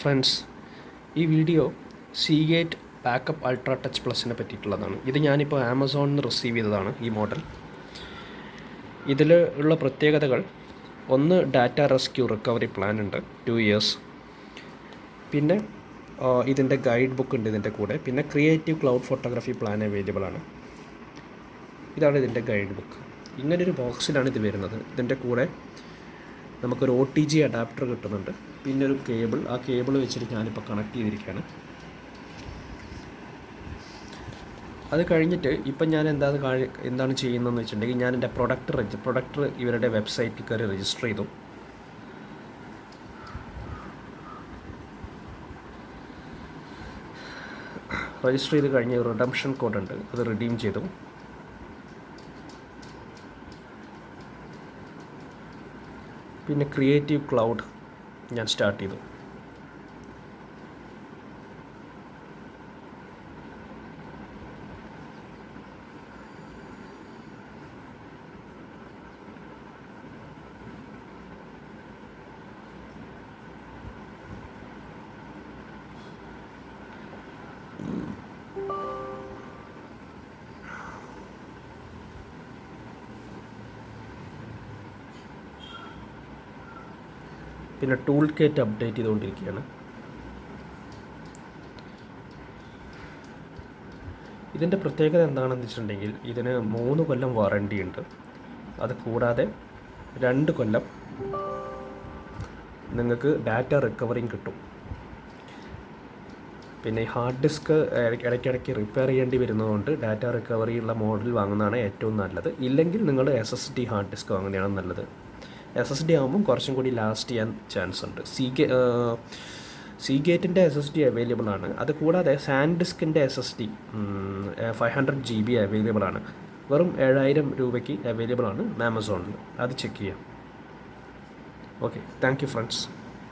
Friends, ഈ video Seagate backup ultra touch പ്ലസിനെ പറ്റിയിട്ടുള്ളതാണ്. ഇത് ഞാനിപ്പോൾ ആമസോണിൽ നിന്ന് റിസീവ് ചെയ്തതാണ്. ഈ മോഡൽ ഇതിൽ ഉള്ള പ്രത്യേകതകൾ: ഒന്ന്, ഡാറ്റ റെസ്ക്യൂ റിക്കവറി പ്ലാൻ ഉണ്ട് 2 years. പിന്നെ ഇതിൻ്റെ ഗൈഡ് ബുക്ക് ഉണ്ട് ഇതിൻ്റെ കൂടെ. പിന്നെ creative cloud photography plan available ആണ്. ഇതാണ് ഇതിൻ്റെ ഗൈഡ് ബുക്ക്. ഇങ്ങനൊരു ബോക്സിലാണ് ഇത് വരുന്നത്. ഇതിൻ്റെ കൂടെ നമുക്കൊരു OTG അഡാപ്റ്റർ കിട്ടുന്നുണ്ട്. പിന്നെ ഒരു കേബിൾ. ആ കേബിൾ വെച്ചിട്ട് ഞാനിപ്പോൾ കണക്ട് ചെയ്തിരിക്കുകയാണ്. അത് കഴിഞ്ഞിട്ട് ഇപ്പം ഞാൻ എന്താണ് ചെയ്യുന്നതെന്ന് വെച്ചിട്ടുണ്ടെങ്കിൽ, ഞാൻ എൻ്റെ പ്രൊഡക്റ്റ് ഇവരുടെ വെബ്സൈറ്റിൽ കയറി രജിസ്റ്റർ ചെയ്തു. രജിസ്റ്റർ ചെയ്ത് കഴിഞ്ഞ് റിഡംഷൻ കോഡ് ഉണ്ട്, അത് റിഡീം ചെയ്തു. പിന്നെ ക്രിയേറ്റീവ് ക്ലൗഡ് ഞാൻ സ്റ്റാർട്ട് ചെയ്തു. പിന്നെ ടൂൾ കിറ്റ് അപ്ഡേറ്റ് ചെയ്തുകൊണ്ടിരിക്കുകയാണ്. ഇതിൻ്റെ പ്രത്യേകത എന്താണെന്ന് വെച്ചിട്ടുണ്ടെങ്കിൽ, ഇതിന് 3 കൊല്ലം വാറണ്ടി ഉണ്ട്. അത് കൂടാതെ 2 കൊല്ലം നിങ്ങൾക്ക് ഡാറ്റ റിക്കവറിങ് കിട്ടും. പിന്നെ ഈ ഹാർഡ് ഡിസ്ക് ഇടയ്ക്കിടയ്ക്ക് റിപ്പയർ ചെയ്യേണ്ടി വരുന്നതുകൊണ്ട് ഡാറ്റ റിക്കവറി ഉള്ള മോഡൽ വാങ്ങുന്നതാണ് ഏറ്റവും നല്ലത്. ഇല്ലെങ്കിൽ നിങ്ങൾ SSD ഹാർഡ് ഡിസ്ക് വാങ്ങുന്നതാണ് നല്ലത്. SSD ആകുമ്പം കുറച്ചും കൂടി ലാസ്റ്റ് ചെയ്യാൻ ചാൻസ് ഉണ്ട്. സീഗേറ്റിൻ്റെ SSD അവൈലബിൾ ആണ്. അത് കൂടാതെ സാൻഡ് ഡിസ്കിൻ്റെ SSD 500 GB അവൈലബിൾ ആണ്. വെറും 7000 രൂപയ്ക്ക് അവൈലബിൾ ആണ് ആമസോണിൽ. അത് ചെക്ക് ചെയ്യാം. Okay, thank you friends.